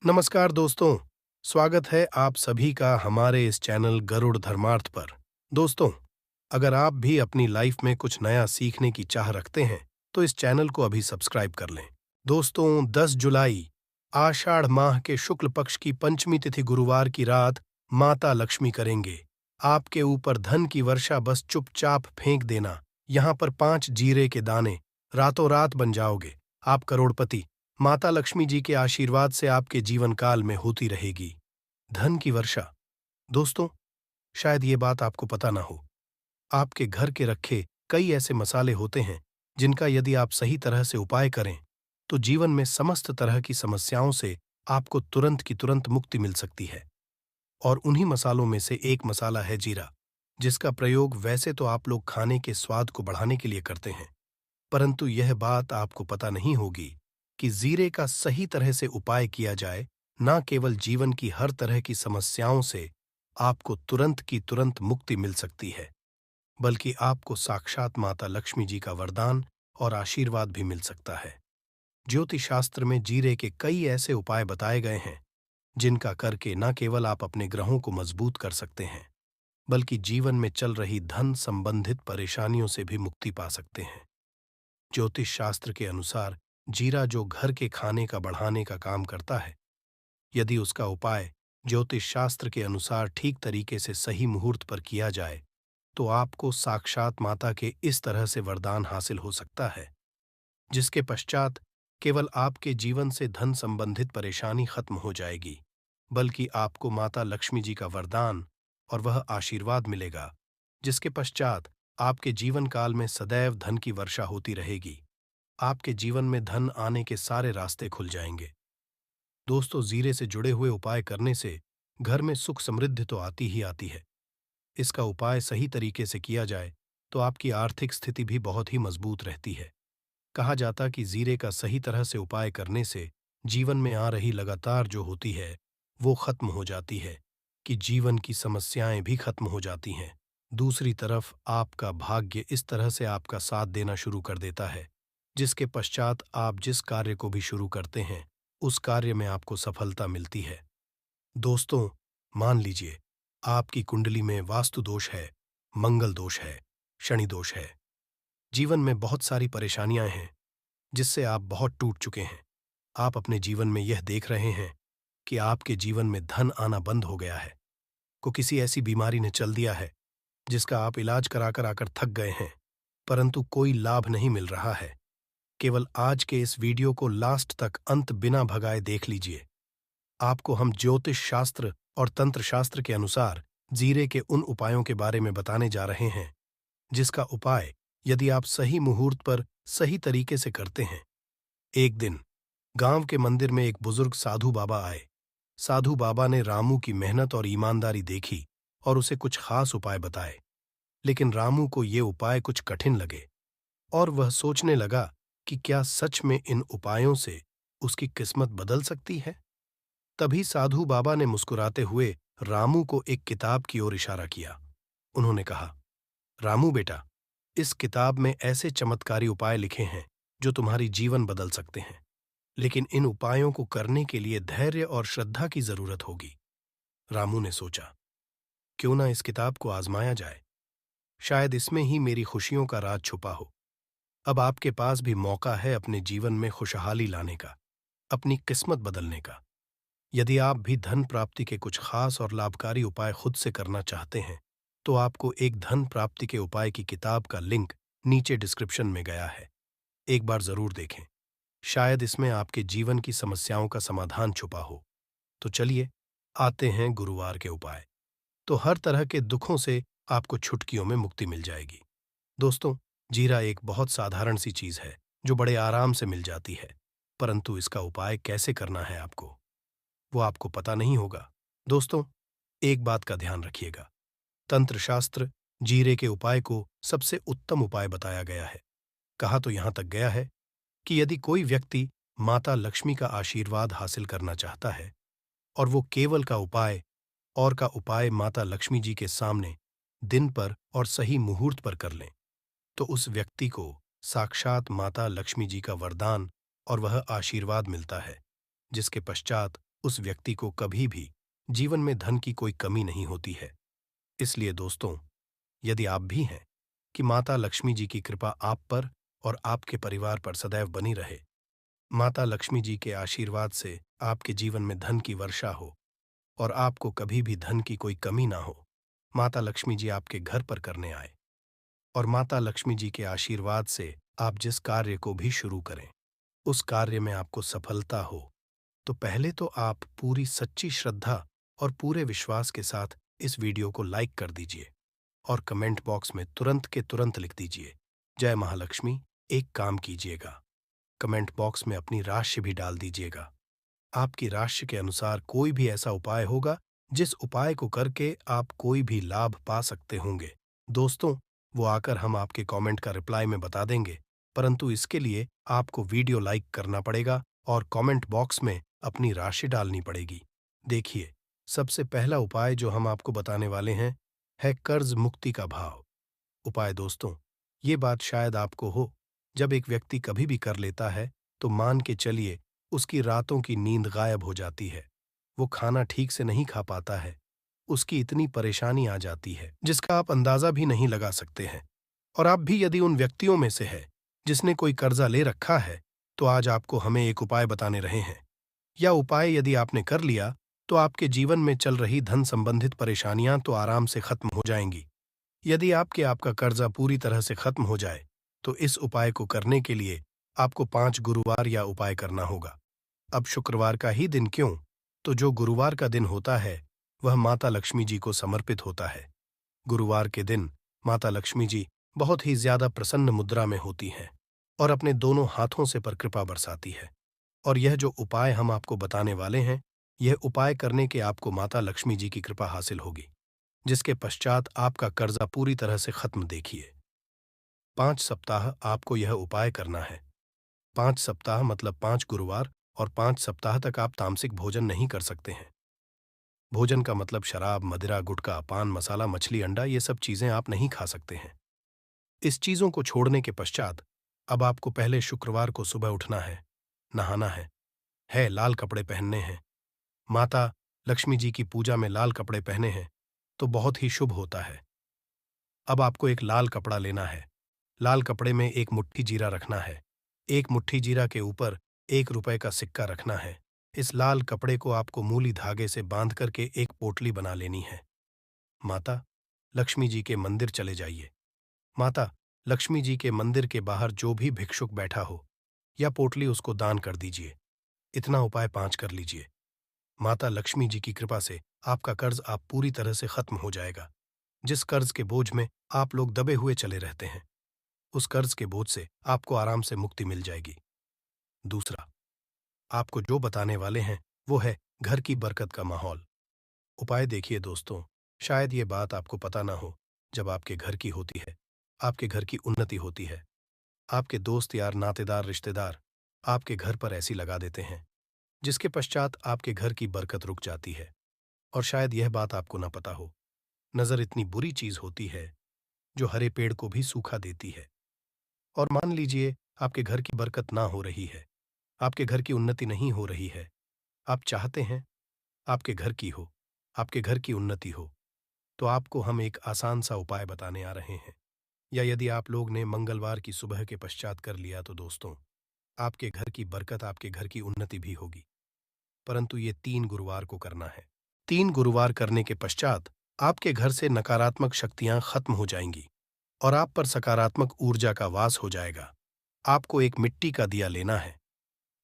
नमस्कार दोस्तों, स्वागत है आप सभी का हमारे इस चैनल गरुड़ धर्मार्थ पर। दोस्तों, अगर आप भी अपनी लाइफ में कुछ नया सीखने की चाह रखते हैं, तो इस चैनल को अभी सब्सक्राइब कर लें। दोस्तों, 10 जुलाई, आषाढ़ माह के शुक्ल पक्ष की पंचमी तिथि गुरुवार की रात माता लक्ष्मी करेंगे आपके ऊपर धन की वर्षा। बस चुपचाप फेंक देना। यहाँ पर 5 जीरे के दाने, रातों रात बन जाओगे आप करोड़पति। माता लक्ष्मी जी के आशीर्वाद से आपके जीवन काल में होती रहेगी धन की वर्षा। दोस्तों, शायद ये बात आपको पता ना हो, आपके घर के रखे कई ऐसे मसाले होते हैं जिनका यदि आप सही तरह से उपाय करें तो जीवन में समस्त तरह की समस्याओं से आपको तुरंत की तुरंत मुक्ति मिल सकती है। और उन्हीं मसालों में से एक मसाला है जीरा, जिसका प्रयोग वैसे तो आप लोग खाने के स्वाद को बढ़ाने के लिए करते हैं, परंतु यह बात आपको पता नहीं होगी कि जीरे का सही तरह से उपाय किया जाए, न केवल जीवन की हर तरह की समस्याओं से आपको तुरंत की तुरंत मुक्ति मिल सकती है, बल्कि आपको साक्षात माता लक्ष्मी जी का वरदान और आशीर्वाद भी मिल सकता है। ज्योतिष शास्त्र में जीरे के कई ऐसे उपाय बताए गए हैं जिनका करके न केवल आप अपने ग्रहों को मजबूत कर सकते हैं, बल्कि जीवन में चल रही धन संबंधित परेशानियों से भी मुक्ति पा सकते हैं। ज्योतिष शास्त्र के अनुसार जीरा जो घर के खाने का बढ़ाने का काम करता है, यदि उसका उपाय ज्योतिष शास्त्र के अनुसार ठीक तरीके से सही मुहूर्त पर किया जाए तो आपको साक्षात माता के इस तरह से वरदान हासिल हो सकता है, जिसके पश्चात केवल आपके जीवन से धन संबंधित परेशानी खत्म हो जाएगी, बल्कि आपको माता लक्ष्मी जी का वरदान और वह आशीर्वाद मिलेगा, जिसके पश्चात आपके जीवन काल में सदैव धन की वर्षा होती रहेगी। आपके जीवन में धन आने के सारे रास्ते खुल जाएंगे। दोस्तों, जीरे से जुड़े हुए उपाय करने से घर में सुख समृद्धि तो आती ही आती है। इसका उपाय सही तरीके से किया जाए तो आपकी आर्थिक स्थिति भी बहुत ही मजबूत रहती है। कहा जाता कि जीरे का सही तरह से उपाय करने से जीवन में आ रही लगातार जो होती है वो खत्म हो जाती है, कि जीवन की समस्याएं भी खत्म हो जाती हैं। दूसरी तरफ आपका भाग्य इस तरह से आपका साथ देना शुरू कर देता है, जिसके पश्चात आप जिस कार्य को भी शुरू करते हैं उस कार्य में आपको सफलता मिलती है। दोस्तों, मान लीजिए आपकी कुंडली में वास्तु दोष है, मंगल दोष है, शनि दोष है, जीवन में बहुत सारी परेशानियां हैं जिससे आप बहुत टूट चुके हैं। आप अपने जीवन में यह देख रहे हैं कि आपके जीवन में धन आना बंद हो गया है, को किसी ऐसी बीमारी ने चल दिया है जिसका आप इलाज कराकर आकर थक गए हैं, परंतु कोई लाभ नहीं मिल रहा है। केवल आज के इस वीडियो को लास्ट तक अंत बिना भगाए देख लीजिए। आपको हम ज्योतिष शास्त्र और तंत्र शास्त्र के अनुसार जीरे के उन उपायों के बारे में बताने जा रहे हैं जिसका उपाय यदि आप सही मुहूर्त पर सही तरीके से करते हैं। एक दिन गांव के मंदिर में एक बुजुर्ग साधु बाबा आए। साधु बाबा ने रामू की मेहनत और ईमानदारी देखी और उसे कुछ खास उपाय बताए, लेकिन रामू को ये उपाय कुछ कठिन लगे और वह सोचने लगा कि क्या सच में इन उपायों से उसकी किस्मत बदल सकती है। तभी साधु बाबा ने मुस्कुराते हुए रामू को एक किताब की ओर इशारा किया। उन्होंने कहा, रामू बेटा, इस किताब में ऐसे चमत्कारी उपाय लिखे हैं जो तुम्हारी जीवन बदल सकते हैं, लेकिन इन उपायों को करने के लिए धैर्य और श्रद्धा की जरूरत होगी। रामू ने सोचा, क्यों ना इस किताब को आजमाया जाए, शायद इसमें ही मेरी खुशियों का राज छुपा हो। अब आपके पास भी मौका है अपने जीवन में खुशहाली लाने का, अपनी किस्मत बदलने का। यदि आप भी धन प्राप्ति के कुछ खास और लाभकारी उपाय खुद से करना चाहते हैं तो आपको एक धन प्राप्ति के उपाय की किताब का लिंक नीचे डिस्क्रिप्शन में गया है, एक बार जरूर देखें। शायद इसमें आपके जीवन की समस्याओं का समाधान छुपा हो। तो चलिए आते हैं गुरुवार के उपाय। तो हर तरह के दुखों से आपको छुटकियों में मुक्ति मिल जाएगी। दोस्तों, जीरा एक बहुत साधारण सी चीज है जो बड़े आराम से मिल जाती है, परंतु इसका उपाय कैसे करना है वो आपको पता नहीं होगा। दोस्तों, एक बात का ध्यान रखिएगा, तंत्र शास्त्र जीरे के उपाय को सबसे उत्तम उपाय बताया गया है। कहा तो यहां तक गया है कि यदि कोई व्यक्ति माता लक्ष्मी का आशीर्वाद हासिल करना चाहता है और वो केवल का उपाय माता लक्ष्मी जी के सामने दिन पर और सही मुहूर्त पर कर लें तो उस व्यक्ति को साक्षात माता लक्ष्मी जी का वरदान और वह आशीर्वाद मिलता है, जिसके पश्चात उस व्यक्ति को कभी भी जीवन में धन की कोई कमी नहीं होती है। इसलिए दोस्तों, यदि आप भी हैं कि माता लक्ष्मी जी की कृपा आप पर और आपके परिवार पर सदैव बनी रहे, माता लक्ष्मी जी के आशीर्वाद से आपके जीवन में धन की वर्षा हो और आपको कभी भी धन की कोई कमी ना हो, माता लक्ष्मी जी आपके घर पर करने आए और माता लक्ष्मी जी के आशीर्वाद से आप जिस कार्य को भी शुरू करें, उस कार्य में आपको सफलता हो, तो पहले तो आप पूरी सच्ची श्रद्धा और पूरे विश्वास के साथ इस वीडियो को लाइक कर दीजिए और कमेंट बॉक्स में तुरंत के तुरंत लिख दीजिए, जय महालक्ष्मी। एक काम कीजिएगा, कमेंट बॉक्स में अपनी राशि भी डाल दीजिएगा। आपकी राशि के अनुसार कोई भी ऐसा उपाय होगा जिस उपाय को करके आप कोई भी लाभ पा सकते होंगे। दोस्तों, वो आकर हम आपके कमेंट का रिप्लाई में बता देंगे, परंतु इसके लिए आपको वीडियो लाइक करना पड़ेगा और कमेंट बॉक्स में अपनी राशि डालनी पड़ेगी। देखिए, सबसे पहला उपाय जो हम आपको बताने वाले हैं है कर्ज मुक्ति का भाव। उपाय दोस्तों, ये बात शायद आपको हो, जब एक व्यक्ति कभी भी कर लेता है तो मान के चलिए उसकी रातों की नींद गायब हो जाती है, वो खाना ठीक से नहीं खा पाता है, उसकी इतनी परेशानी आ जाती है जिसका आप अंदाजा भी नहीं लगा सकते हैं। और आप भी यदि उन व्यक्तियों में से है जिसने कोई कर्जा ले रखा है, तो आज आपको हमें एक उपाय बताने रहे हैं। यह उपाय यदि आपने कर लिया तो आपके जीवन में चल रही धन संबंधित परेशानियां तो आराम से खत्म हो जाएंगी। यदि आपका कर्जा पूरी तरह से खत्म हो जाए, तो इस उपाय को करने के लिए आपको 5 गुरुवार या उपाय करना होगा। अब शुक्रवार का ही दिन क्यों? तो जो गुरुवार का दिन होता है, वह माता लक्ष्मी जी को समर्पित होता है। गुरुवार के दिन माता लक्ष्मी जी बहुत ही ज्यादा प्रसन्न मुद्रा में होती हैं और अपने दोनों हाथों से पर कृपा बरसाती है। और यह जो उपाय हम आपको बताने वाले हैं, यह उपाय करने के आपको माता लक्ष्मी जी की कृपा हासिल होगी, जिसके पश्चात आपका कर्जा पूरी तरह से खत्म। देखिए, 5 सप्ताह आपको यह उपाय करना है। 5 सप्ताह मतलब 5 गुरुवार और 5 सप्ताह तक आप तामसिक भोजन नहीं कर सकते हैं। भोजन का मतलब शराब, मदिरा, गुटखा, पान मसाला, मछली, अंडा, ये सब चीजें आप नहीं खा सकते हैं। इस चीजों को छोड़ने के पश्चात अब आपको पहले शुक्रवार को सुबह उठना है, नहाना है लाल कपड़े पहनने हैं। माता लक्ष्मी जी की पूजा में लाल कपड़े पहने हैं तो बहुत ही शुभ होता है। अब आपको एक लाल कपड़ा लेना है। लाल कपड़े में एक मुट्ठी जीरा रखना है। एक मुट्ठी जीरा के ऊपर 1 रुपए का सिक्का रखना है। इस लाल कपड़े को आपको मूली धागे से बांध करके एक पोटली बना लेनी है। माता लक्ष्मी जी के मंदिर चले जाइए। माता लक्ष्मी जी के मंदिर के बाहर जो भी भिक्षुक बैठा हो, या पोटली उसको दान कर दीजिए। इतना उपाय 5 कर लीजिए। माता लक्ष्मी जी की कृपा से आपका कर्ज आप पूरी तरह से खत्म हो जाएगा। जिस कर्ज के बोझ में आप लोग दबे हुए चले रहते हैं, उस कर्ज के बोझ से आपको आराम से मुक्ति मिल जाएगी। दूसरा, आपको जो बताने वाले हैं वो है घर की बरकत का माहौल। उपाय देखिए दोस्तों, शायद ये बात आपको पता ना हो, जब आपके घर की होती है, आपके घर की उन्नति होती है, आपके दोस्त यार नातेदार रिश्तेदार आपके घर पर ऐसी लगा देते हैं, जिसके पश्चात आपके घर की बरकत रुक जाती है। और शायद यह बात आपको ना पता हो, नजर इतनी बुरी चीज होती है जो हरे पेड़ को भी सूखा देती है। और मान लीजिए आपके घर की बरकत ना हो रही है, आपके घर की उन्नति नहीं हो रही है, आप चाहते हैं आपके घर की हो, आपके घर की उन्नति हो, तो आपको हम एक आसान सा उपाय बताने आ रहे हैं। या यदि आप लोग ने मंगलवार की सुबह के पश्चात कर लिया तो दोस्तों, आपके घर की बरकत, आपके घर की उन्नति भी होगी। परंतु ये 3 गुरुवार को करना है। 3 गुरुवार करने के पश्चात आपके घर से नकारात्मक शक्तियां खत्म हो जाएंगी और आप पर सकारात्मक ऊर्जा का वास हो जाएगा। आपको एक मिट्टी का दिया लेना है।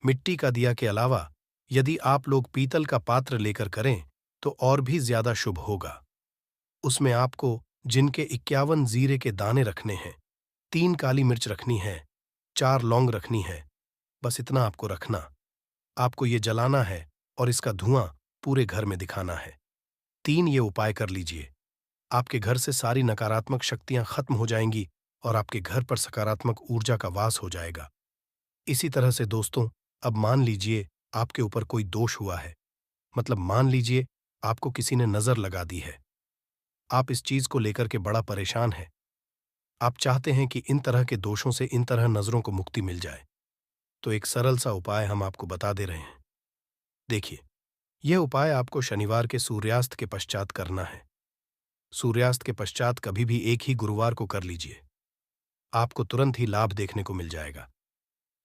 मिट्टी का दिया के अलावा यदि आप लोग पीतल का पात्र लेकर करें तो और भी ज्यादा शुभ होगा। उसमें आपको जिनके 51 जीरे के दाने रखने हैं, 3 काली मिर्च रखनी है, 4 लौंग रखनी है, बस इतना आपको रखना। आपको ये जलाना है और इसका धुआं पूरे घर में दिखाना है। 3 ये उपाय कर लीजिए, आपके घर से सारी नकारात्मक शक्तियां खत्म हो जाएंगी और आपके घर पर सकारात्मक ऊर्जा का वास हो जाएगा। इसी तरह से दोस्तों, अब मान लीजिए आपके ऊपर कोई दोष हुआ है, मतलब मान लीजिए आपको किसी ने नजर लगा दी है, आप इस चीज को लेकर के बड़ा परेशान हैं, आप चाहते हैं कि इन तरह के दोषों से, इन तरह नजरों को मुक्ति मिल जाए, तो एक सरल सा उपाय हम आपको बता दे रहे हैं। देखिए, यह उपाय आपको शनिवार के सूर्यास्त के पश्चात करना है। सूर्यास्त के पश्चात कभी भी एक ही गुरुवार को कर लीजिए। आपको तुरंत ही लाभ देखने को मिल जाएगा।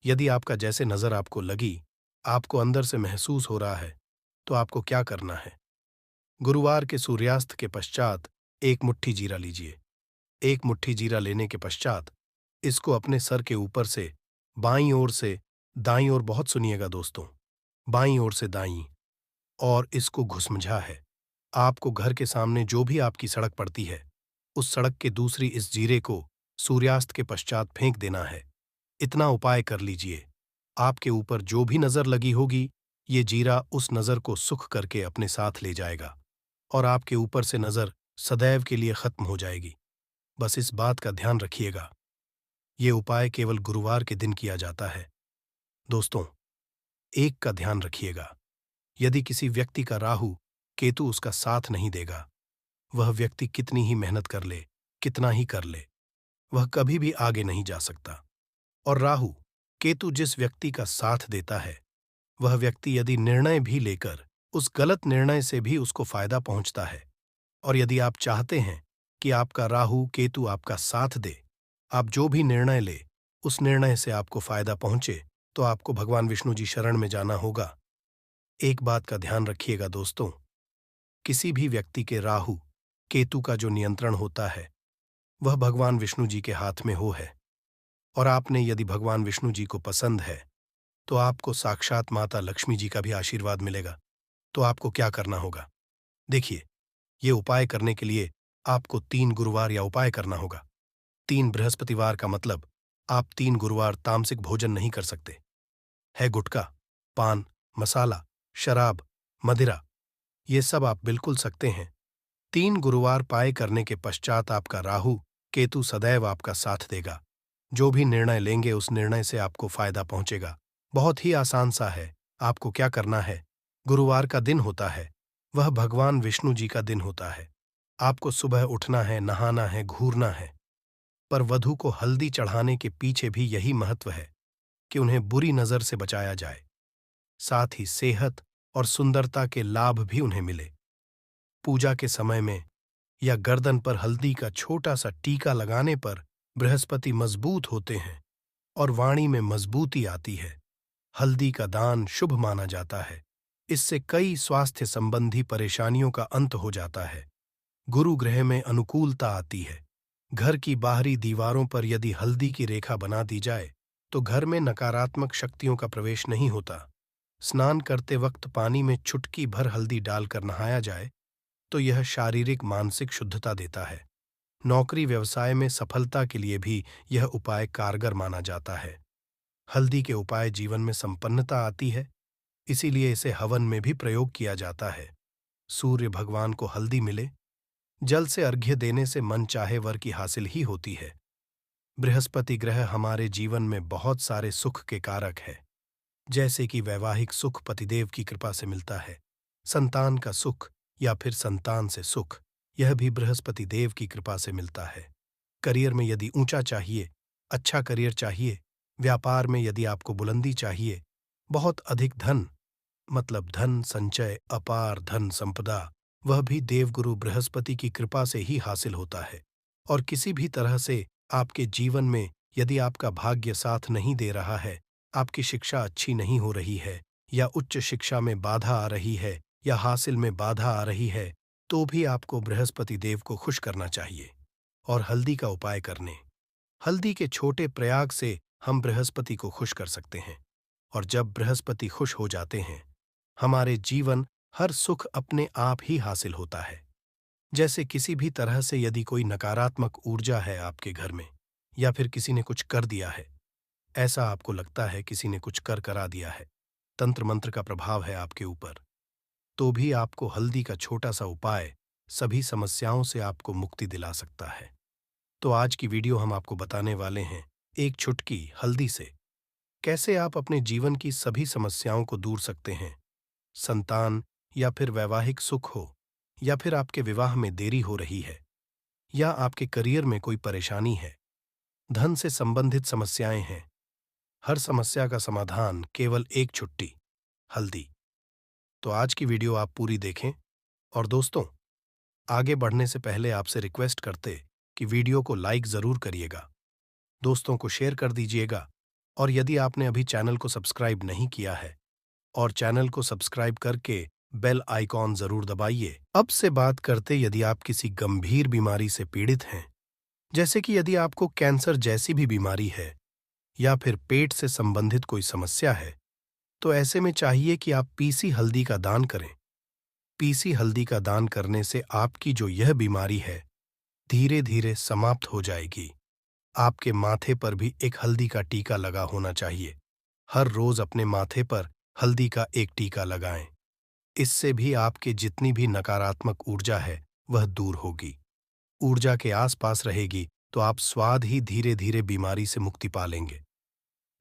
यदि आपका जैसे नज़र आपको लगी, आपको अंदर से महसूस हो रहा है, तो आपको क्या करना है? गुरुवार के सूर्यास्त के पश्चात एक मुट्ठी जीरा लीजिए। एक मुट्ठी जीरा लेने के पश्चात इसको अपने सर के ऊपर से बाईं ओर से दाईं ओर, बहुत सुनिएगा दोस्तों, बाईं ओर से दाईं, और इसको घुसमझा है। आपको घर के सामने जो भी आपकी सड़क पड़ती है, उस सड़क के दूसरी इस जीरे को सूर्यास्त के पश्चात फेंक देना है। इतना उपाय कर लीजिए। आपके ऊपर जो भी नज़र लगी होगी, ये जीरा उस नज़र को सुख करके अपने साथ ले जाएगा और आपके ऊपर से नज़र सदैव के लिए खत्म हो जाएगी। बस इस बात का ध्यान रखिएगा, ये उपाय केवल गुरुवार के दिन किया जाता है। दोस्तों, एक का ध्यान रखिएगा, यदि किसी व्यक्ति का राहु केतु उसका साथ नहीं देगा, वह व्यक्ति कितनी ही मेहनत कर ले, कितना ही कर ले, वह कभी भी आगे नहीं जा सकता। और राहु केतु जिस व्यक्ति का साथ देता है, वह व्यक्ति यदि निर्णय भी लेकर उस गलत निर्णय से भी उसको फायदा पहुंचता है। और यदि आप चाहते हैं कि आपका राहु केतु आपका साथ दे, आप जो भी निर्णय ले उस निर्णय से आपको फायदा पहुंचे, तो आपको भगवान विष्णु जी शरण में जाना होगा। एक बात का ध्यान रखिएगा दोस्तों, किसी भी व्यक्ति के राहु केतु का जो नियंत्रण होता है, वह भगवान विष्णु जी के हाथ में हो है। और आपने यदि भगवान विष्णु जी को पसंद है, तो आपको साक्षात माता लक्ष्मी जी का भी आशीर्वाद मिलेगा। तो आपको क्या करना होगा? देखिए, ये उपाय करने के लिए आपको 3 गुरुवार या उपाय करना होगा। 3 बृहस्पतिवार का मतलब आप 3 गुरुवार तामसिक भोजन नहीं कर सकते। है गुटखा, पान, मसाला, शराब, मदिरा, ये सब आप बिल्कुल सकते हैं। 3 गुरुवार पाए करने के पश्चात आपका राहु केतु सदैव आपका साथ देगा। जो भी निर्णय लेंगे उस निर्णय से आपको फायदा पहुंचेगा। बहुत ही आसान सा है। आपको क्या करना है? गुरुवार का दिन होता है, वह भगवान विष्णु जी का दिन होता है। आपको सुबह उठना है, नहाना है, घूरना है। पर वधू को हल्दी चढ़ाने के पीछे भी यही महत्व है कि उन्हें बुरी नजर से बचाया जाए, साथ ही सेहत और सुंदरता के लाभ भी उन्हें मिले। पूजा के समय में या गर्दन पर हल्दी का छोटा सा टीका लगाने पर बृहस्पति मजबूत होते हैं और वाणी में मजबूती आती है। हल्दी का दान शुभ माना जाता है। इससे कई स्वास्थ्य संबंधी परेशानियों का अंत हो जाता है। गुरु ग्रह में अनुकूलता आती है। घर की बाहरी दीवारों पर यदि हल्दी की रेखा बना दी जाए, तो घर में नकारात्मक शक्तियों का प्रवेश नहीं होता। स्नान करते वक्त पानी में चुटकी भर हल्दी डालकर नहाया जाए, तो यह शारीरिक मानसिक शुद्धता देता है। नौकरी व्यवसाय में सफलता के लिए भी यह उपाय कारगर माना जाता है। हल्दी के उपाय जीवन में संपन्नता आती है, इसीलिए इसे हवन में भी प्रयोग किया जाता है। सूर्य भगवान को हल्दी मिले, जल से अर्घ्य देने से मन चाहे वर की हासिल ही होती है। बृहस्पति ग्रह हमारे जीवन में बहुत सारे सुख के कारक है, जैसे कि वैवाहिक सुख पतिदेव की कृपा से मिलता है, संतान का सुख या फिर संतान से सुख, यह भी बृहस्पति देव की कृपा से मिलता है। करियर में यदि ऊंचा चाहिए, अच्छा करियर चाहिए, व्यापार में यदि आपको बुलंदी चाहिए, बहुत अधिक धन, मतलब धन संचय, अपार धन संपदा, वह भी देवगुरु बृहस्पति की कृपा से ही हासिल होता है। और किसी भी तरह से आपके जीवन में यदि आपका भाग्य साथ नहीं दे रहा है, आपकी शिक्षा अच्छी नहीं हो रही है, या उच्च शिक्षा में बाधा आ रही है, या हासिल में बाधा आ रही है, तो भी आपको बृहस्पति देव को खुश करना चाहिए और हल्दी का उपाय करने। हल्दी के छोटे प्रयाग से हम बृहस्पति को खुश कर सकते हैं, और जब बृहस्पति खुश हो जाते हैं, हमारे जीवन हर सुख अपने आप ही हासिल होता है। जैसे किसी भी तरह से यदि कोई नकारात्मक ऊर्जा है आपके घर में, या फिर किसी ने कुछ कर दिया है, ऐसा आपको लगता है किसी ने कुछ कर करा दिया है, तंत्र मंत्र का प्रभाव है आपके ऊपर, तो भी आपको हल्दी का छोटा सा उपाय सभी समस्याओं से आपको मुक्ति दिला सकता है। तो आज की वीडियो हम आपको बताने वाले हैं, एक चुटकी हल्दी से कैसे आप अपने जीवन की सभी समस्याओं को दूर सकते हैं। संतान या फिर वैवाहिक सुख हो, या फिर आपके विवाह में देरी हो रही है, या आपके करियर में कोई परेशानी है, धन से संबंधित समस्याएं हैं, हर समस्या का समाधान केवल एक छुट्टी हल्दी। तो आज की वीडियो आप पूरी देखें। और दोस्तों, आगे बढ़ने से पहले आपसे रिक्वेस्ट करते कि वीडियो को लाइक ज़रूर करिएगा, दोस्तों को शेयर कर दीजिएगा, और यदि आपने अभी चैनल को सब्सक्राइब नहीं किया है और चैनल को सब्सक्राइब करके बेल आइकॉन ज़रूर दबाइए। अब से बात करते यदि आप किसी गंभीर बीमारी से पीड़ित हैं, जैसे कि यदि आपको कैंसर जैसी भी बीमारी है या फिर पेट से संबंधित कोई समस्या है, तो ऐसे में चाहिए कि आप पीसी हल्दी का दान करें। पीसी हल्दी का दान करने से आपकी जो यह बीमारी है धीरे धीरे समाप्त हो जाएगी। आपके माथे पर भी एक हल्दी का टीका लगा होना चाहिए। हर रोज अपने माथे पर हल्दी का एक टीका लगाएं। इससे भी आपके जितनी भी नकारात्मक ऊर्जा है वह दूर होगी। ऊर्जा के आसपास रहेगी तो आप स्वाद ही धीरे धीरे बीमारी से मुक्ति पा लेंगे।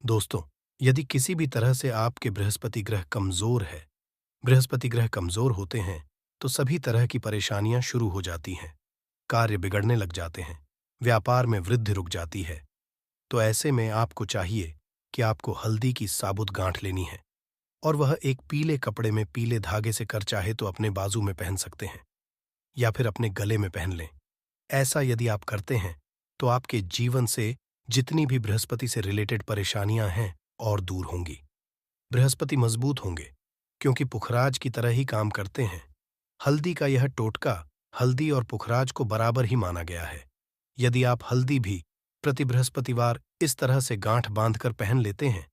दोस्तों, यदि किसी भी तरह से आपके बृहस्पति ग्रह कमजोर है, बृहस्पति ग्रह कमजोर होते हैं तो सभी तरह की परेशानियां शुरू हो जाती हैं। कार्य बिगड़ने लग जाते हैं, व्यापार में वृद्धि रुक जाती है। तो ऐसे में आपको चाहिए कि आपको हल्दी की साबुत गांठ लेनी है, और वह एक पीले कपड़े में पीले धागे से कर चाहे तो अपने बाजू में पहन सकते हैं या फिर अपने गले में पहन लें। ऐसा यदि आप करते हैं तो आपके जीवन से जितनी भी बृहस्पति से रिलेटेड परेशानियां हैं और दूर होंगी। बृहस्पति मजबूत होंगे क्योंकि पुखराज की तरह ही काम करते हैं। हल्दी का यह टोटका हल्दी और पुखराज को बराबर ही माना गया है। यदि आप हल्दी भी प्रति बृहस्पतिवार इस तरह से गांठ बांधकर पहन लेते हैं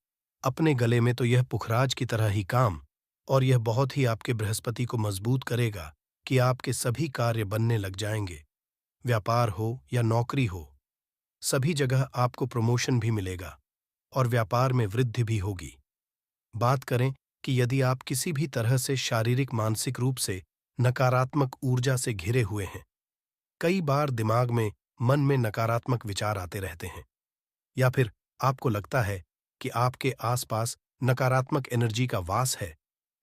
अपने गले में, तो यह पुखराज की तरह ही काम, और यह बहुत ही आपके बृहस्पति को मजबूत करेगा कि आपके सभी कार्य बनने लग जाएंगे। व्यापार हो या नौकरी हो, सभी जगह आपको प्रमोशन भी मिलेगा और व्यापार में वृद्धि भी होगी। बात करें कि यदि आप किसी भी तरह से शारीरिक मानसिक रूप से नकारात्मक ऊर्जा से घिरे हुए हैं, कई बार दिमाग में मन में नकारात्मक विचार आते रहते हैं, या फिर आपको लगता है कि आपके आसपास नकारात्मक एनर्जी का वास है,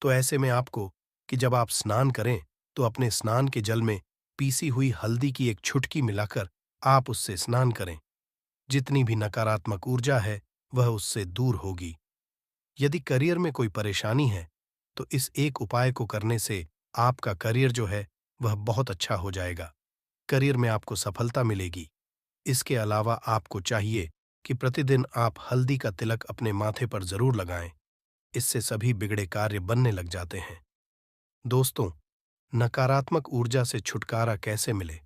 तो ऐसे में आपको कि जब आप स्नान करें तो अपने स्नान के जल में पीसी हुई हल्दी की एक छुटकी मिलाकर आप उससे स्नान करें। जितनी भी नकारात्मक ऊर्जा है वह उससे दूर होगी। यदि करियर में कोई परेशानी है तो इस एक उपाय को करने से आपका करियर जो है वह बहुत अच्छा हो जाएगा। करियर में आपको सफलता मिलेगी। इसके अलावा आपको चाहिए कि प्रतिदिन आप हल्दी का तिलक अपने माथे पर जरूर लगाएं। इससे सभी बिगड़े कार्य बनने लग जाते हैं। दोस्तों, नकारात्मक ऊर्जा से छुटकारा कैसे मिले?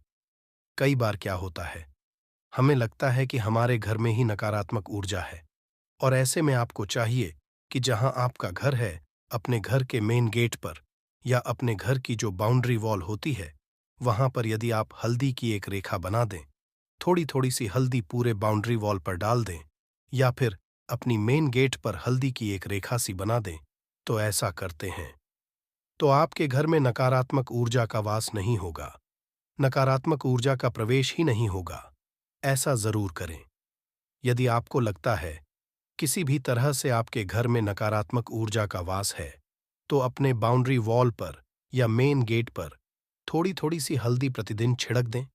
कई बार क्या होता है, हमें लगता है कि हमारे घर में ही नकारात्मक ऊर्जा है, और ऐसे में आपको चाहिए कि जहां आपका घर है, अपने घर के मेन गेट पर या अपने घर की जो बाउंड्री वॉल होती है, वहां पर यदि आप हल्दी की एक रेखा बना दें, थोड़ी थोड़ी सी हल्दी पूरे बाउंड्री वॉल पर डाल दें, या फिर अपनी मेन गेट पर हल्दी की एक रेखा सी बना दें, तो ऐसा करते हैं तो आपके घर में नकारात्मक ऊर्जा का वास नहीं होगा, नकारात्मक ऊर्जा का प्रवेश ही नहीं होगा। ऐसा जरूर करें। यदि आपको लगता है किसी भी तरह से आपके घर में नकारात्मक ऊर्जा का वास है, तो अपने बाउंड्री वॉल पर या मेन गेट पर थोड़ी थोड़ी सी हल्दी प्रतिदिन छिड़क दें।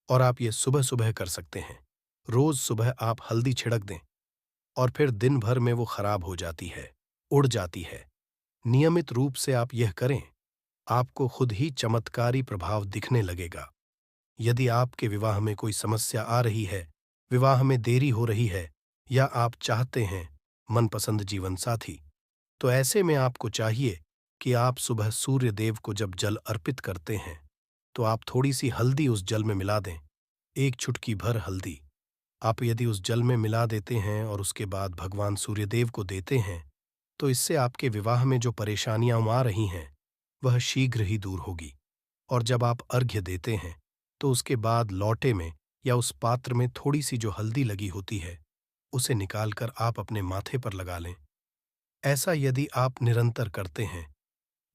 और आप ये सुबह सुबह कर सकते हैं। रोज सुबह आप हल्दी छिड़क दें और फिर दिन भर में वो खराब हो जाती है, उड़ जाती है। नियमित रूप से आप यह करें, आपको खुद ही चमत्कारी प्रभाव दिखने लगेगा। यदि आपके विवाह में कोई समस्या आ रही है, विवाह में देरी हो रही है, या आप चाहते हैं मनपसंद जीवन साथी, तो ऐसे में आपको चाहिए कि आप सुबह सूर्य देव को जब जल अर्पित करते हैं तो आप थोड़ी सी हल्दी उस जल में मिला दें। एक चुटकी भर हल्दी आप यदि उस जल में मिला देते हैं और उसके बाद भगवान सूर्यदेव को देते हैं, तो इससे आपके विवाह में जो परेशानियां आ रही हैं वह शीघ्र ही दूर होगी। और जब आप अर्घ्य देते हैं तो उसके बाद लौटे में या उस पात्र में थोड़ी सी जो हल्दी लगी होती है उसे निकालकर आप अपने माथे पर लगा लें। ऐसा यदि आप निरंतर करते हैं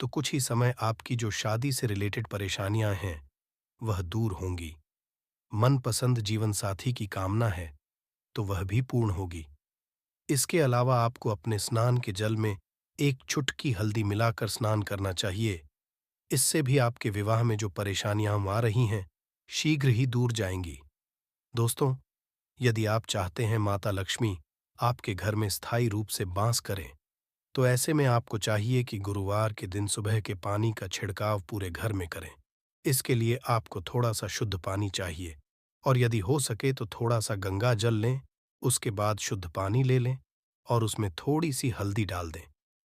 तो कुछ ही समय आपकी जो शादी से रिलेटेड परेशानियां हैं वह दूर होंगी। मनपसंद जीवन साथी की कामना है तो वह भी पूर्ण होगी। इसके अलावा आपको अपने स्नान के जल में एक चुटकी हल्दी मिलाकर स्नान करना चाहिए। इससे भी आपके विवाह में जो परेशानियां आ रही हैं शीघ्र ही दूर जाएंगी। दोस्तों, यदि आप चाहते हैं माता लक्ष्मी आपके घर में स्थायी रूप से वास करें, तो ऐसे में आपको चाहिए कि गुरुवार के दिन सुबह के पानी का छिड़काव पूरे घर में करें। इसके लिए आपको थोड़ा सा शुद्ध पानी चाहिए, और यदि हो सके तो थोड़ा सा गंगा जल लें, उसके बाद शुद्ध पानी ले लें और उसमें थोड़ी सी हल्दी डाल दें।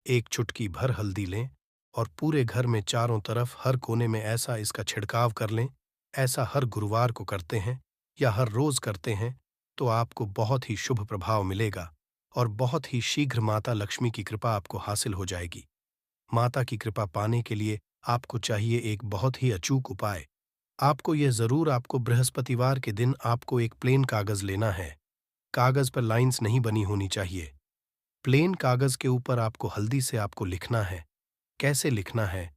एक चुटकी भर हल्दी लें और पूरे घर में चारों तरफ हर कोने में ऐसा इसका छिड़काव कर लें। ऐसा हर गुरुवार को करते हैं या हर रोज करते हैं तो आपको बहुत ही शुभ प्रभाव मिलेगा और बहुत ही शीघ्र माता लक्ष्मी की कृपा आपको हासिल हो जाएगी। माता की कृपा पाने के लिए आपको चाहिए एक बहुत ही अचूक उपाय। आपको यह जरूर आपको बृहस्पतिवार के दिन आपको एक प्लेन कागज लेना है। कागज पर लाइंस नहीं बनी होनी चाहिए। प्लेन कागज के ऊपर आपको हल्दी से आपको लिखना है। कैसे लिखना है?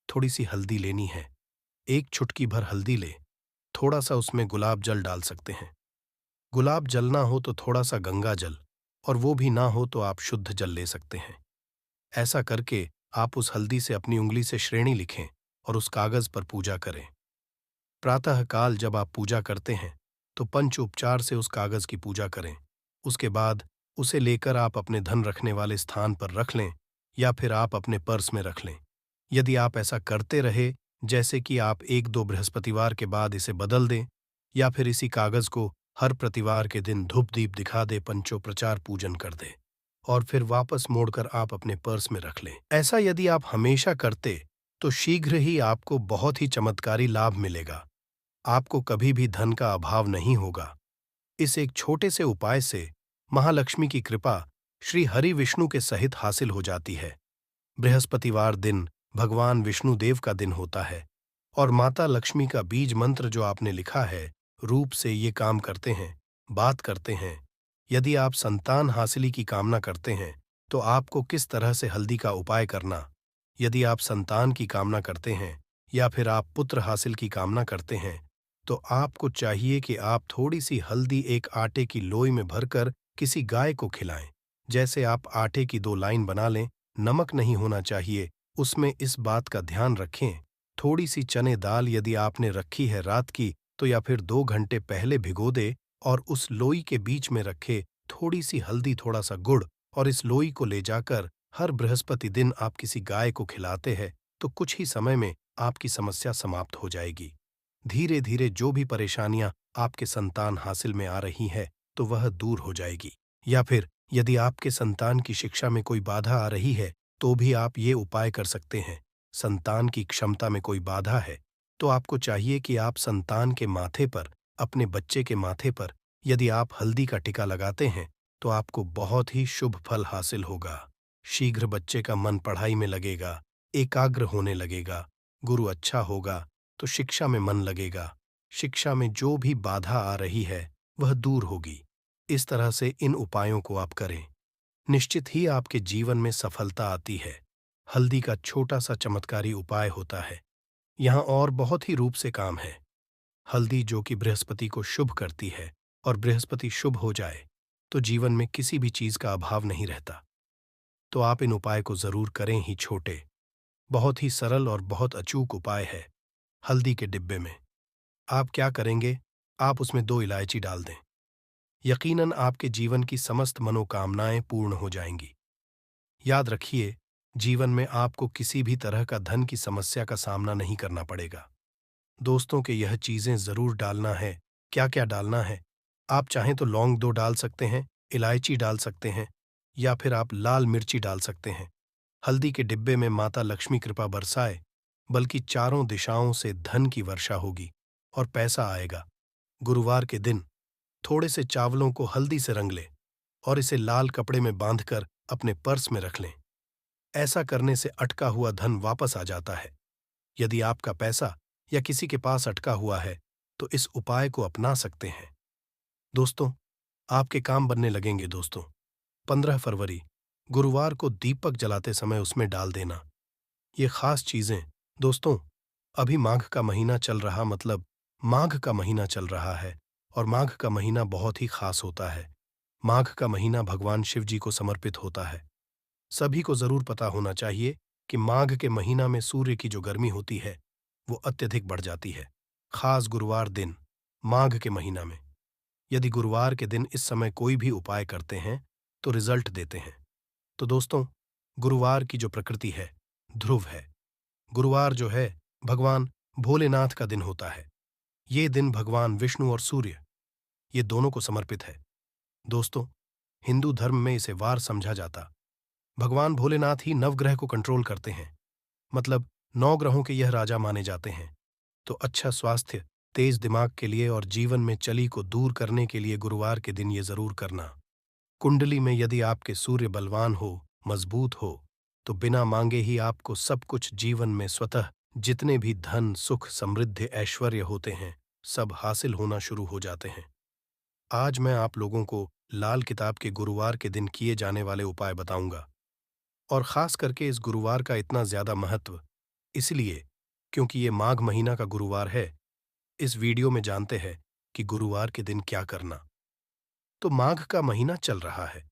थोड़ी सी हल्दी लेनी है, एक चुटकी भर हल्दी ले, थोड़ा सा उसमें गुलाब जल डाल सकते हैं। गुलाब जल ना हो तो थोड़ा सा गंगा जल, और वो भी ना हो तो आप शुद्ध जल ले सकते हैं। ऐसा करके आप उस हल्दी से अपनी उंगली से श्रेणी लिखें और उस कागज पर पूजा करें। प्रातःकाल जब आप पूजा करते हैं तो पंच उपचार से उस कागज की पूजा करें। उसके बाद उसे लेकर आप अपने धन रखने वाले स्थान पर रख लें या फिर आप अपने पर्स में रख लें। यदि आप ऐसा करते रहे, जैसे कि आप एक दो बृहस्पतिवार के बाद इसे बदल दें या फिर इसी कागज को हर प्रतिवार के दिन धूप दीप दिखा दे, पंचोपचार पूजन कर दे और फिर वापस मोड़कर आप अपने पर्स में रख लें। ऐसा यदि आप हमेशा करते तो शीघ्र ही आपको बहुत ही चमत्कारी लाभ मिलेगा। आपको कभी भी धन का अभाव नहीं होगा। इस एक छोटे से उपाय से महालक्ष्मी की कृपा श्री हरि विष्णु के सहित हासिल हो जाती है। बृहस्पतिवार दिन भगवान विष्णुदेव का दिन होता है और माता लक्ष्मी का बीज मंत्र जो आपने लिखा है रूप से ये काम करते हैं, बात करते हैं। यदि आप संतान हासिली की कामना करते हैं तो आपको किस तरह से हल्दी का उपाय करना। यदि आप संतान की कामना करते हैं या फिर आप पुत्र हासिल की कामना करते हैं तो आपको चाहिए कि आप थोड़ी सी हल्दी एक आटे की लोई में भरकर किसी गाय को खिलाएं। जैसे आप आटे की 2 लाइन बना लें, नमक नहीं होना चाहिए, उसमें इस बात का ध्यान रखें। थोड़ी सी चने दाल यदि आपने रखी है रात की तो या फिर 2 घंटे पहले भिगो दे और उस लोई के बीच में रखे थोड़ी सी हल्दी, थोड़ा सा गुड़, और इस लोई को ले जाकर हर बृहस्पति दिन आप किसी गाय को खिलाते हैं तो कुछ ही समय में आपकी समस्या समाप्त हो जाएगी। धीरे धीरे जो भी परेशानियां आपके संतान हासिल में आ रही है तो वह दूर हो जाएगी। या फिर यदि आपके संतान की शिक्षा में कोई बाधा आ रही है तो भी आप ये उपाय कर सकते हैं। संतान की क्षमता में कोई बाधा है तो आपको चाहिए कि आप संतान के माथे पर, अपने बच्चे के माथे पर यदि आप हल्दी का टिका लगाते हैं तो आपको बहुत ही शुभ फल हासिल होगा। शीघ्र बच्चे का मन पढ़ाई में लगेगा, एकाग्र होने लगेगा, गुरु अच्छा होगा तो शिक्षा में मन लगेगा। शिक्षा में जो भी बाधा आ रही है वह दूर होगी। इस तरह से इन उपायों को आप करें, निश्चित ही आपके जीवन में सफलता आती है। हल्दी का छोटा सा चमत्कारी उपाय होता है। यहाँ और बहुत ही रूप से काम है। हल्दी जो कि बृहस्पति को शुभ करती है, और बृहस्पति शुभ हो जाए तो जीवन में किसी भी चीज का अभाव नहीं रहता। तो आप इन उपाय को जरूर करें ही। छोटे, बहुत ही सरल और बहुत अचूक उपाय है। हल्दी के डिब्बे में आप क्या करेंगे, आप उसमें 2 इलायची डाल दें। यकीनन आपके जीवन की समस्त मनोकामनाएं पूर्ण हो जाएंगी। याद रखिए, जीवन में आपको किसी भी तरह का धन की समस्या का सामना नहीं करना पड़ेगा। दोस्तों के यह चीजें जरूर डालना है। क्या क्या डालना है? आप चाहें तो लौंग 2 डाल सकते हैं, इलायची डाल सकते हैं या फिर आप लाल मिर्ची डाल सकते हैं। हल्दी के डिब्बे में माता लक्ष्मी कृपा बरसाए, बल्कि चारों दिशाओं से धन की वर्षा होगी और पैसा आएगा। गुरुवार के दिन थोड़े से चावलों को हल्दी से रंग लें और इसे लाल कपड़े में बांधकर अपने पर्स में रख लें। ऐसा करने से अटका हुआ धन वापस आ जाता है। यदि आपका पैसा या किसी के पास अटका हुआ है तो इस उपाय को अपना सकते हैं। दोस्तों, आपके काम बनने लगेंगे। दोस्तों, 15 फरवरी गुरुवार को दीपक जलाते समय उसमें डाल देना। ये खास चीजें दोस्तों, अभी माघ का महीना चल रहा, मतलब माघ का महीना चल रहा है और माघ का महीना बहुत ही खास होता है। माघ का महीना भगवान शिव जी को समर्पित होता है। सभी को जरूर पता होना चाहिए कि माघ के महीना में सूर्य की जो गर्मी होती है वो अत्यधिक बढ़ जाती है, खास गुरुवार दिन माघ के महीना में। यदि गुरुवार के दिन इस समय कोई भी उपाय करते हैं तो रिजल्ट देते हैं। तो दोस्तों, गुरुवार की जो प्रकृति है, ध्रुव है। गुरुवार जो है, भगवान भोलेनाथ का दिन होता है। ये दिन भगवान विष्णु और सूर्य, ये दोनों को समर्पित है। दोस्तों, हिंदू धर्म में इसे वार समझा जाता। भगवान भोलेनाथ ही नवग्रह को कंट्रोल करते हैं, मतलब 9 ग्रहों के यह राजा माने जाते हैं। तो अच्छा स्वास्थ्य, तेज दिमाग के लिए और जीवन में चली को दूर करने के लिए गुरुवार के दिन ये जरूर करना। कुंडली में यदि आपके सूर्य बलवान हो, मजबूत हो, तो बिना मांगे ही आपको सब कुछ जीवन में स्वतः जितने भी धन, सुख, समृद्धि, ऐश्वर्य होते हैं, सब हासिल होना शुरू हो जाते हैं। आज मैं आप लोगों को लाल किताब के गुरुवार के दिन किए जाने वाले उपाय बताऊंगा। और खास करके इस गुरुवार का इतना ज्यादा महत्व इसलिए क्योंकि ये माघ महीना का गुरुवार है। इस वीडियो में जानते हैं कि गुरुवार के दिन क्या करना। तो माघ का महीना चल रहा है।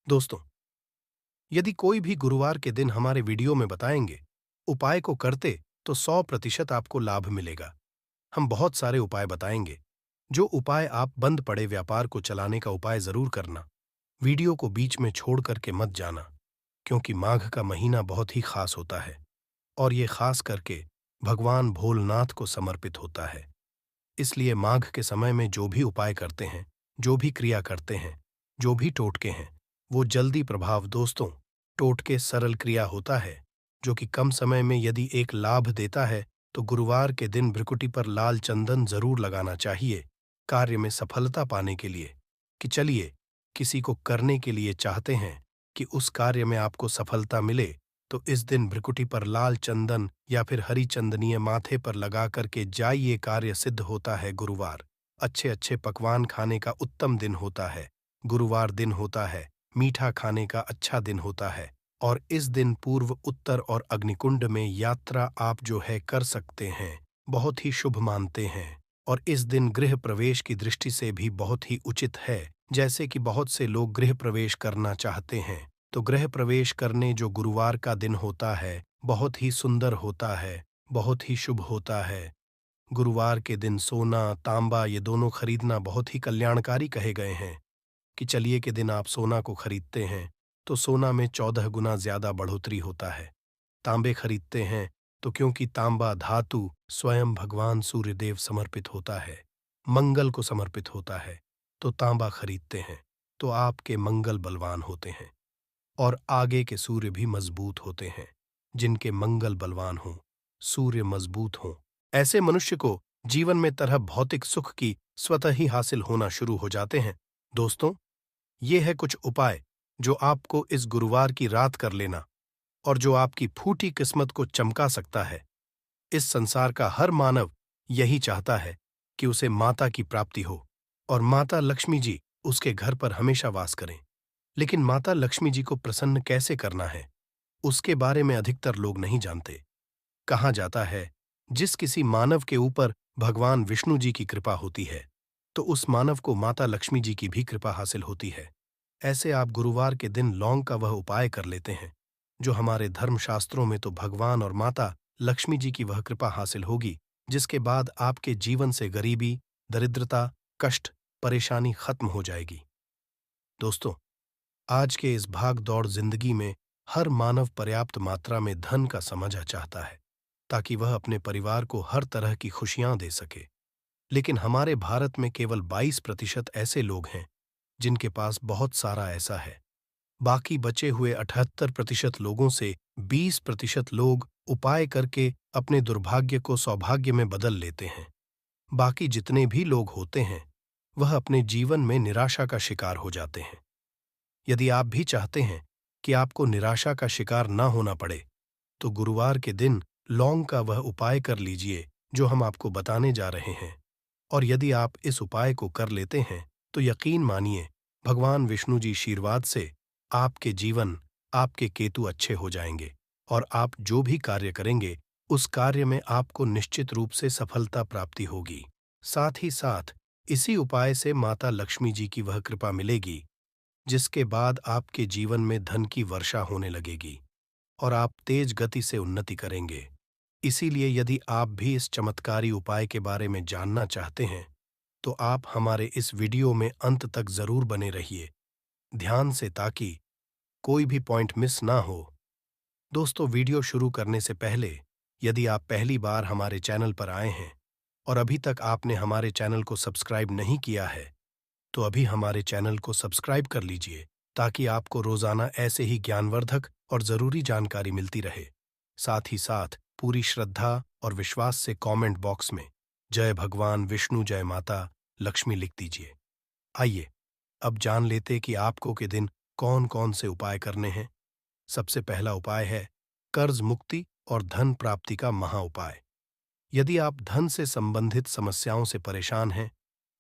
दोस्तों, यदि कोई भी गुरुवार के दिन हमारे वीडियो में बताएंगे, उपाय को करते तो 100% आपको लाभ मिलेगा। हम बहुत सारे उपाय बताएंगे। जो उपाय आप बंद पड़े व्यापार को चलाने का उपाय जरूर करना। वीडियो को बीच में छोड़ करके मत जाना, क्योंकि माघ का महीना बहुत ही खास होता है और ये खास करके भगवान भोलेनाथ को समर्पित होता है। इसलिए माघ के समय में जो भी उपाय करते हैं, जो भी क्रिया करते हैं, जो भी टोटके हैं, वो जल्दी प्रभाव। दोस्तों, टोटके सरल क्रिया होता है जो कि कम समय में यदि एक लाभ देता है, तो गुरुवार के दिन भ्रिकुटी पर लाल चंदन जरूर लगाना चाहिए कार्य में सफलता पाने के लिए। कि चलिए, किसी को करने के लिए चाहते हैं कि उस कार्य में आपको सफलता मिले, तो इस दिन भ्रिकुटी पर लाल चंदन या फिर हरी चंदनीय माथे पर लगा करके जाइए, कार्य सिद्ध होता है। गुरुवार अच्छे अच्छे पकवान खाने का उत्तम दिन होता है। गुरुवार दिन होता है मीठा खाने का अच्छा दिन होता है। और इस दिन पूर्व, उत्तर और अग्निकुंड में यात्रा आप जो है कर सकते हैं, बहुत ही शुभ मानते हैं। और इस दिन गृह प्रवेश की दृष्टि से भी बहुत ही उचित है। जैसे कि बहुत से लोग गृह प्रवेश करना चाहते हैं, तो गृह प्रवेश करने जो गुरुवार का दिन होता है, बहुत ही सुंदर होता है, बहुत ही शुभ होता है। गुरुवार के दिन सोना, तांबा ये दोनों खरीदना बहुत ही कल्याणकारी कहे गए हैं। कि चलिए के दिन आप सोना को खरीदते हैं, तो सोना में 14 गुना ज्यादा बढ़ोतरी होता है। तांबे खरीदते हैं तो क्योंकि तांबा धातु स्वयं भगवान सूर्यदेव समर्पित होता है, मंगल को समर्पित होता है, तो तांबा खरीदते हैं तो आपके मंगल बलवान होते हैं और आगे के सूर्य भी मजबूत होते हैं। जिनके मंगल बलवान हों, सूर्य मजबूत हों, ऐसे मनुष्य को जीवन में तरह भौतिक सुख की स्वतः ही हासिल होना शुरू हो जाते हैं। दोस्तों, ये है कुछ उपाय जो आपको इस गुरुवार की रात कर लेना और जो आपकी फूटी किस्मत को चमका सकता है। इस संसार का हर मानव यही चाहता है कि उसे माता की प्राप्ति हो और माता लक्ष्मी जी उसके घर पर हमेशा वास करें। लेकिन माता लक्ष्मी जी को प्रसन्न कैसे करना है, उसके बारे में अधिकतर लोग नहीं जानते। कहा जाता है, जिस किसी मानव के ऊपर भगवान विष्णु जी की कृपा होती है, तो उस मानव को माता लक्ष्मी जी की भी कृपा हासिल होती है। ऐसे आप गुरुवार के दिन लौंग का वह उपाय कर लेते हैं, जो हमारे धर्मशास्त्रों में तो भगवान और माता लक्ष्मी जी की वह कृपा हासिल होगी, जिसके बाद आपके जीवन से गरीबी, दरिद्रता, कष्ट, परेशानी खत्म हो जाएगी। दोस्तों, आज के इस भाग दौड़ जिंदगी में हर मानव पर्याप्त मात्रा में धन का समझा चाहता है, ताकि वह अपने परिवार को हर तरह की खुशियां दे सके। लेकिन हमारे भारत में केवल 22% ऐसे लोग हैं जिनके पास बहुत सारा ऐसा है। बाकी बचे हुए 78% लोगों से 20% लोग उपाय करके अपने दुर्भाग्य को सौभाग्य में बदल लेते हैं। बाकी जितने भी लोग होते हैं, वह अपने जीवन में निराशा का शिकार हो जाते हैं। यदि आप भी चाहते हैं कि आपको निराशा का शिकार ना होना पड़े, तो गुरुवार के दिन लौंग का वह उपाय कर लीजिए जो हम आपको बताने जा रहे हैं। और यदि आप इस उपाय को कर लेते हैं, तो यकीन मानिए, भगवान विष्णु जी आशीर्वाद से आपके जीवन, आपके केतु अच्छे हो जाएंगे और आप जो भी कार्य करेंगे, उस कार्य में आपको निश्चित रूप से सफलता प्राप्ति होगी। साथ ही साथ इसी उपाय से माता लक्ष्मी जी की वह कृपा मिलेगी, जिसके बाद आपके जीवन में धन की वर्षा होने लगेगी और आप तेज गति से उन्नति करेंगे। इसीलिए यदि आप भी इस चमत्कारी उपाय के बारे में जानना चाहते हैं, तो आप हमारे इस वीडियो में अंत तक जरूर बने रहिए ध्यान से, ताकि कोई भी पॉइंट मिस ना हो। दोस्तों, वीडियो शुरू करने से पहले यदि आप पहली बार हमारे चैनल पर आए हैं और अभी तक आपने हमारे चैनल को सब्सक्राइब नहीं किया है, तो अभी हमारे चैनल को सब्सक्राइब कर लीजिए ताकि आपको रोजाना ऐसे ही ज्ञानवर्धक और जरूरी जानकारी मिलती रहे। साथ ही साथ पूरी श्रद्धा और विश्वास से कमेंट बॉक्स में जय भगवान विष्णु, जय माता लक्ष्मी लिख दीजिए। आइए अब जान लेते कि आपको के दिन कौन कौन से उपाय करने हैं। सबसे पहला उपाय है कर्ज मुक्ति और धन प्राप्ति का महा उपाय। यदि आप धन से संबंधित समस्याओं से परेशान हैं,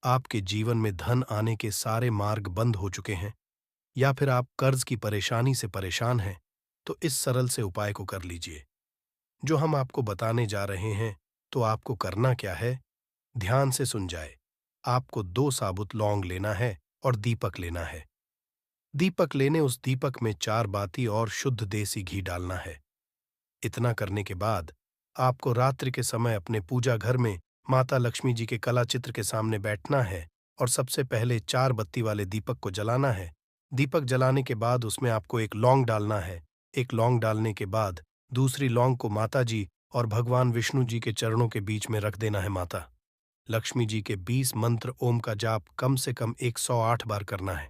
आपके जीवन में धन आने के सारे मार्ग बंद हो चुके हैं, या फिर आप कर्ज की परेशानी से परेशान हैं, तो इस सरल से उपाय को कर लीजिए जो हम आपको बताने जा रहे हैं। तो आपको करना क्या है, ध्यान से सुन जाए। आपको 2 साबुत लौंग लेना है और दीपक लेना है। दीपक लेने उस दीपक में 4 बाती और शुद्ध देसी घी डालना है। इतना करने के बाद आपको रात्रि के समय अपने पूजा घर में माता लक्ष्मी जी के कला चित्र के सामने बैठना है और सबसे पहले 4 बत्ती वाले दीपक को जलाना है। दीपक जलाने के बाद उसमें आपको एक लौंग डालना है। एक लौंग डालने के बाद दूसरी लौंग को माता जी और भगवान विष्णु जी के चरणों के बीच में रख देना है। माता लक्ष्मी जी के 20 मंत्र ओम का जाप कम से कम 108 बार करना है।